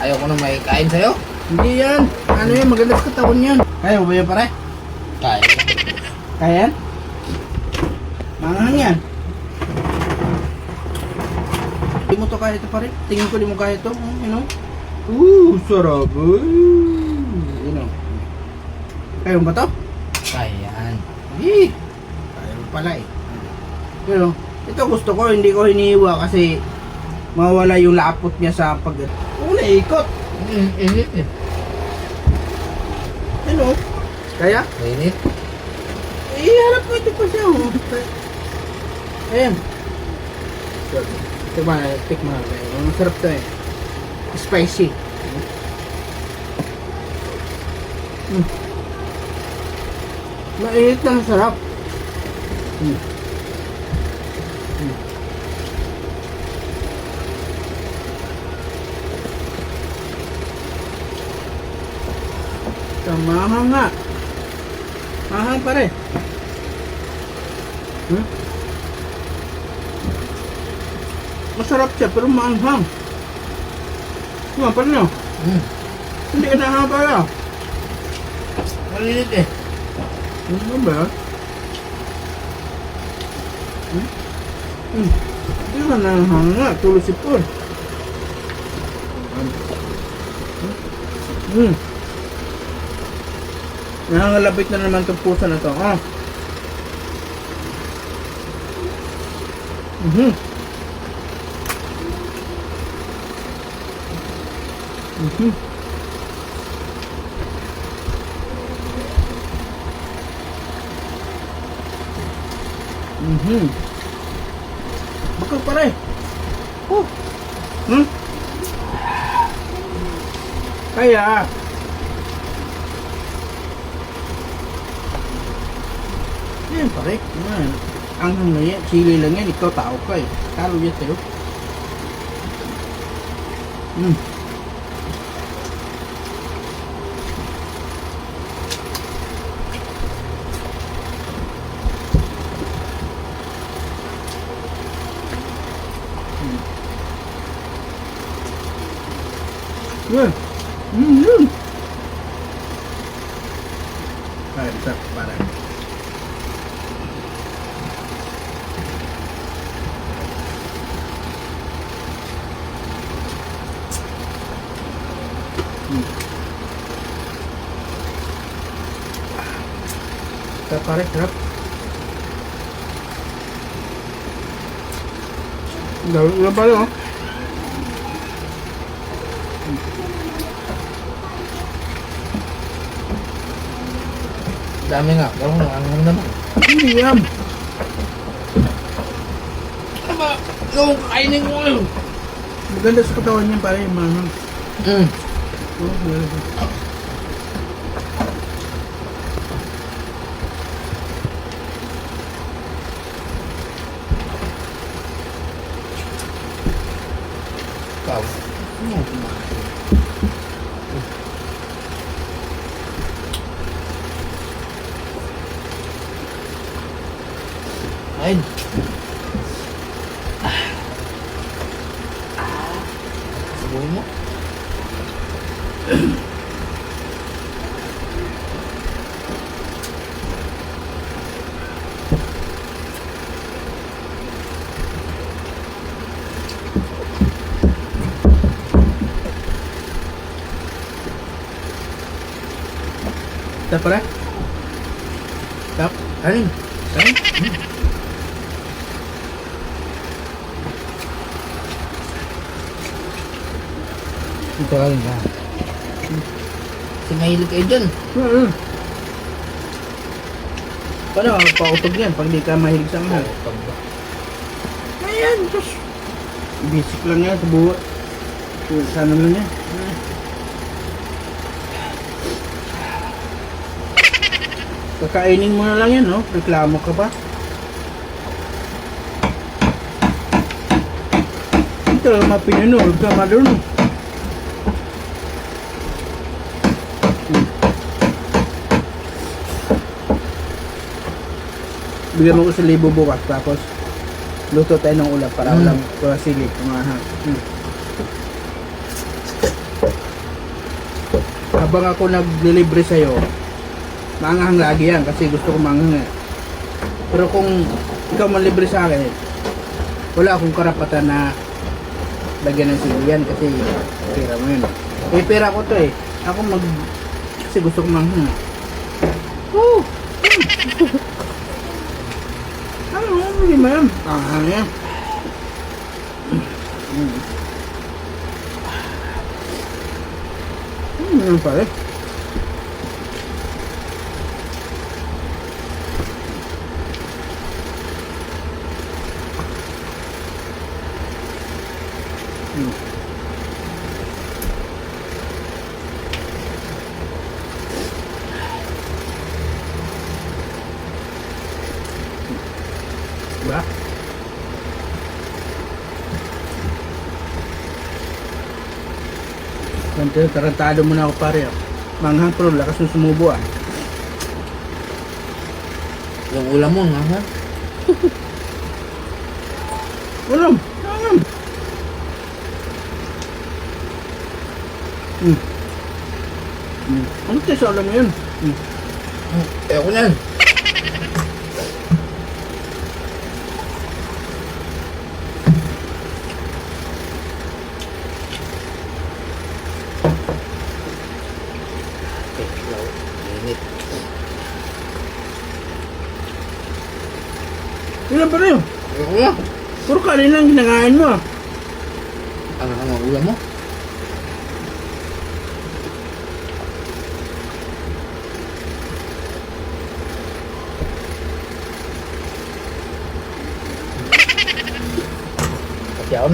Ayaw ko na may kain sa'yo. Hindi yan. Ano yan? Maganda sa katawan yan. Kaya mo ba yan pare? Kain. Kaya yan? Manghang yan. Hindi mo to kaya ito pare. Tingin ko di mo kaya ito. You know? Sarap. You know. Kaya mo ba to? Kaya yan. Hindi. Kaya mo pala eh. Pero, ito gusto ko. Hindi ko hinihiwa kasi mawala yung lapot niya sa pag... Oo, naikot. Init eh. Ano? Kaya? Init. Iharap mo ito pa siya. Oh. Ayan. Tikman natin. Masarap to eh. Spicy. Mainit na masarap. Mahang nga. Mahang pare. Masarap siya pero maanghang. Pala nyo? Hindi ka nahang pala. Malinit eh. Ano ba? Hindi ka nahang nga. Tulos ipon. Nangangalabit na naman itong puso na ito. Bakal pare. Kaya yan pare. Ang hanggang yan, chili lang yan. Ikaw tao ka eh. Talo yan tayo. Ay, sarap pare. Sarap pare, sarap. Gawin ulang pala oh. Dami nga. Pero ang naman. Hindi yan. Ano ba? Yung kainin mo yun. Maganda sa katawan niya pare yung manang. Ikaw. Ano mo kumain? Ayun. Sabuhin mo. Tap pare. Tap. Kanin. Kanin. Ito ka rin ka. Kasi mahilig kayo dyan. Paano pautog yan pag di ka mahilig sa mahal? Ayan, just basic lang yan sa buhay. Sana lang yan. Kakainin mo na lang yan, no? Reklamo ka pa. Ito lang mapinunod ka, marunong. Bigyan mo ko sa libo bukas, tapos luto tayo ng ulam para walang sili. habang ako naglilibre sa'yo, maanghang lagi yan kasi gusto ko maanghang eh. Pero kung ikaw manlibre sa akin, wala akong karapatan na lagyan ng sili yan kasi pera mo yun. Eh, pera ko to eh. Ako kasi gusto ko maanghang. Oh! Ano, hindi mo yan. Anghang yan. Ano pala? Diba? Tarantado mo na ako pare. Manghang pero lakas ng sumubo ah. Yung ulam mo, ha? Ulam! Ulam! Ano tayo sa ulam mo yun? Ayoko na. Init. Ilan pa rin? Ayoko na. Puro kanin lang ginagain mo ah. Ang ulam mo? Kasi ako